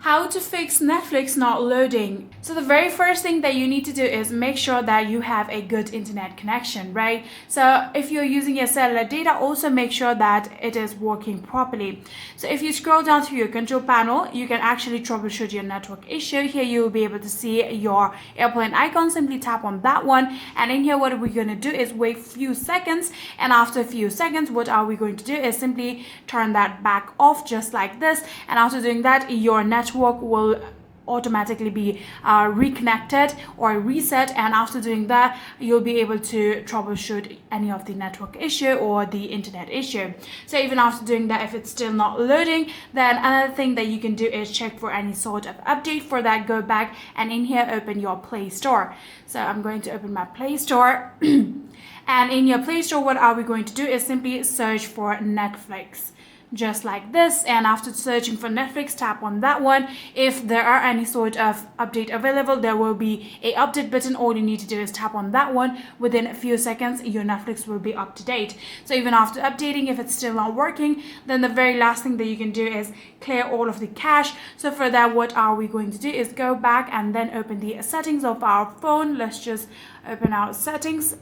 How to fix Netflix not loading. So the very first thing that you need to do is make sure that you have a good internet connection, right? So if you're using your cellular data, also make sure that it is working properly. So if you scroll down to your control panel, you can actually troubleshoot your network issue. Here you'll be able to see your airplane icon. Simply tap on that one, and in here what we're going to do is wait a few seconds, and after a few seconds what are we going to do is simply turn that back off just like this, and after doing that your network will automatically be reconnected or reset, and after doing that you'll be able to troubleshoot any of the network issue or the internet issue. So even after doing that, if it's still not loading, then another thing that you can do is check for any sort of update. For that, go back and in here open your Play Store. So I'm going to open my Play Store and in your Play Store what are we going to do is simply search for Netflix just like this, and after searching for Netflix, tap on that one. If there are any sort of update available, there will be a update button. All you need to do is tap on that one. Within a few seconds your Netflix will be up to date. So even after updating, if it's still not working, then the very last thing that you can do is clear all of the cache. So for that, what are we going to do is go back and then open the settings of our phone. Let's just open our settings.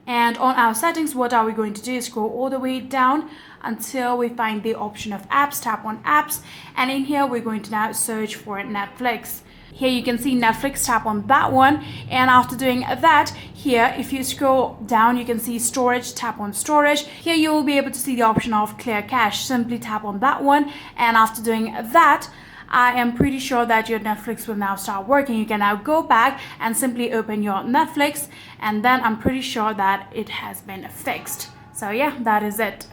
And on our settings, what are we going to do is scroll all the way down until we find the option of apps. Tap on apps, and in here we're going to now search for Netflix. Here you can see Netflix, tap on that one, and after doing that, here if you scroll down you can see storage, tap on storage. Here you will be able to see the option of clear cache. Simply tap on that one, and after doing that, I am pretty sure that your Netflix will now start working. You can now go back and simply open your Netflix, and then I'm pretty sure that it has been fixed. So yeah, that is it.